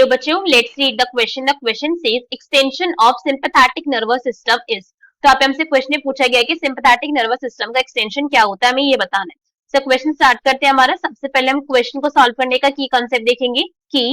चलो बच्चों, let's read the question. The question says extension of sympathetic nervous system is. तो यहाँ पे हमसे क्वेश्चन पूछा गया है कि सिंपैथेटिक नर्वस सिस्टम का एक्सटेंशन क्या होता है, हमें ये बताना है. सो क्वेश्चन स्टार्ट करते हैं हमारा. सबसे पहले हम क्वेश्चन को सॉल्व करने का की कॉन्सेप्ट देखेंगे. की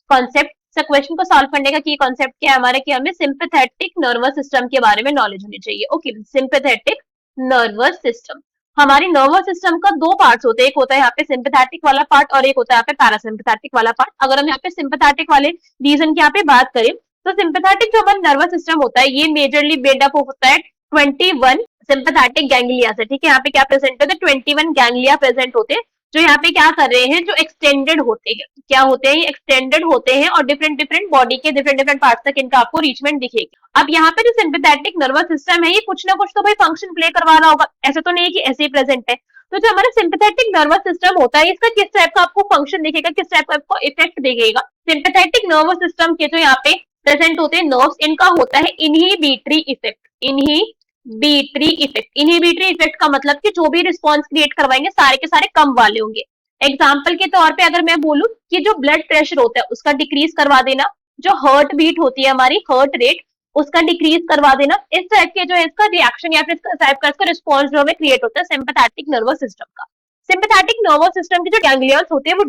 कॉन्सेप्ट. सो क्वेश्चन को सॉल्व करने का की कॉन्सेप्ट क्या है हमारा, कि हमें सिंपैथेटिक नर्वस सिस्टम के बारे में नॉलेज होनी चाहिए. Okay, sympathetic nervous system. हमारी नर्वस सिस्टम का दो पार्ट्स होते हैं. एक होता है यहाँ पे सिंपैथेटिक वाला पार्ट और एक होता है यहाँ पे पैरासिम्पैथेटिक वाला पार्ट. अगर हम यहाँ पे सिंपैथेटिक वाले रीजन की यहाँ पे बात करें तो सिंपैथेटिक जो हमारा नर्वस सिस्टम होता है ये मेजरली बिल्ड अप होता है 21 सिंपैथेटिक गैंग्लिया से. ठीक है, यहाँ पे क्या प्रेजेंट होते हैं, 21 गैंग्लिया प्रेजेंट होते हैं जो यहाँ पे क्या कर रहे हैं, जो एक्सटेंडेड होते हैं. क्या होते हैं, ये एक्सटेंडेड होते हैं और डिफरेंट डिफरेंट बॉडी के डिफरेंट डिफरेंट पार्ट तक इनका आपको रीचमेंट दिखेगी. अब यहाँ पे जो सिंपैथेटिक नर्वस सिस्टम है ये कुछ ना कुछ तो भाई फंक्शन प्ले करवा रहा होगा. ऐसा तो नहीं है कि ऐसे ही प्रेजेंट है. तो जो हमारा सिंपैथेटिक नर्वस सिस्टम होता है इसका किस टाइप का आपको फंक्शन दिखेगा, किस टाइप का आपको इफेक्ट दिखेगा. सिंपैथेटिक नर्वस सिस्टम के जो यहाँ पे प्रेजेंट होते हैं नर्व्स, इनका होता है inhibitory effect. Inhibitory effect. Inhibitory effect का मतलब कि जो भी रिस्पॉन्स क्रिएट करवाएंगे सारे के सारे कम वाले होंगे. एग्जाम्पल के तौर पे अगर मैं बोलूं कि जो ब्लड प्रेशर होता है उसका डिक्रीज करवा देना, जो हार्ट बीट होती है हमारी हार्ट रेट उसका डिक्रीज करवा देना, इस टाइप के जो है इसका रिएक्शन या फिर इसका टाइप का इसका रिस्पॉन्स जो हमें क्रिएट होता है सिंपैथेटिक नर्वस सिस्टम का. सिंपैथेटिक नर्वस सिस्टम के जो गैंग्लियंस होते हैं वो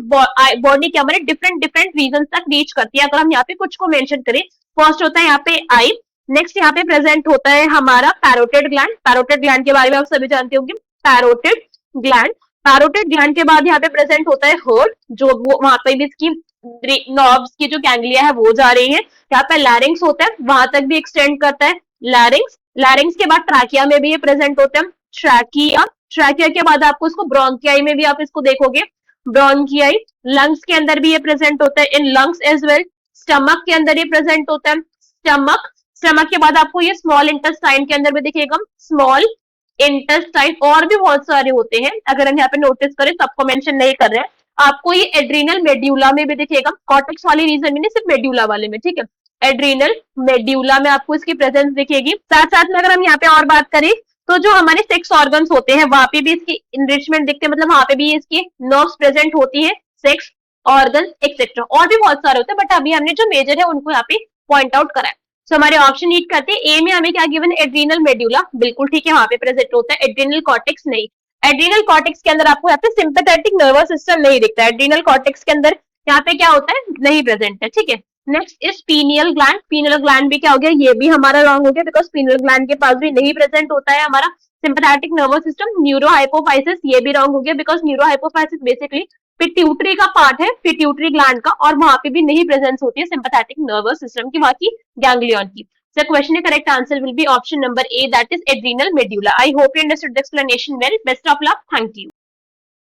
बॉडी के हमारे डिफरेंट डिफरेंट रीजन तक रीच करती है. अगर हम यहाँ पे कुछ को मेंशन करें, फर्स्ट होता है यहाँ पे आई. नेक्स्ट यहाँ पे प्रेजेंट होता है हमारा पैरोटिड ग्लैंड. पैरोटिड ग्लैंड के बारे में आप सभी जानते होंगे. Parotid gland. पैरोटिड ग्लैंड के बाद यहाँ पे प्रेजेंट होता है हार्ट, जो वहां पे भी इसकी नर्व्स की जो गैंग्लिया है वो जा रही है. यहाँ पे लैरिंग्स होता है, वहां तक भी एक्सटेंड करता है लैरिंग्स. लैरिंग्स के बाद ट्रैकिया में भी ये प्रेजेंट होते हैं. ट्रैकिया. ट्रैकिया के बाद आपको इसको ब्रोंकियाई में भी आप इसको देखोगे. ब्रोंकियाई. लंग्स के अंदर भी ये प्रेजेंट होता है, in lungs as well. Stomach के अंदर ये प्रेजेंट होता है. स्टमक. स्टमक के बाद आपको ये स्मॉल इंटेस्टाइन के अंदर भी दिखेगा. Small intestine. और भी बहुत सारे होते हैं, अगर हम यहाँ पे नोटिस करें सबको मेंशन नहीं कर रहे हैं. आपको ये एड्रीनल मेड्यूला में भी दिखेगा. कॉर्टेक्स वाली रीजन में नहीं, सिर्फ मेड्यूला वाले में. ठीक है, एड्रीनल मेड्यूला में आपको इसकी प्रेजेंस दिखेगी. साथ साथ में अगर हम यहाँ पे और बात करें तो जो हमारे सेक्स ऑर्गन्स होते हैं वहां पे भी इसकी इनरिचमेंट दिखते हैं, मतलब वहां पे भी इसकी नर्व्स प्रेजेंट होती है, सेक्स ऑर्गन एक्सेट्रा. और भी बहुत सारे होते हैं बट अभी हमने जो मेजर है उनको यहाँ पे पॉइंट आउट करा है. तो हमारे ऑप्शन रीड करते हैं. ए में हमें क्या गिवन है, एड्रीनल मेड्यूला. बिल्कुल ठीक है, वहां पे प्रेजेंट होता है. एड्रीनल कॉर्टेक्स नहीं. एड्रीनल कॉर्टेक्स के अंदर आपको यहाँ पे सिंपैथेटिक नर्वस सिस्टम नहीं दिखता है. एड्रीनल कॉर्टेक्स के अंदर यहाँ पे क्या होता है, नहीं प्रेजेंट है. ठीक है, next is pineal gland. Pineal gland भी क्या हो गया, ये भी हमारा रॉन्ग हो गया बिकॉज पीनियल ग्लैंड के पास भी नहीं प्रेजेंट होता है हमारा सिंपैथेटिक नर्वस सिस्टम. न्यूरोहाइपोफाइसिस, ये भी रॉन्ग हो गया बिकॉज न्यूरोहाइपोफाइसिस बेसिकली पिट्यूटरी का पार्ट है, पिट्यूटरी ग्लैंड का, और वहां पे भी नहीं प्रेजेंस होती है सिंपैथेटिक नर्वस सिस्टम की, वहां की गैंग्लियन की. So question correct answer will be option number A, that is adrenal medulla. I hope you understood the explanation well. Best of luck. Thank you.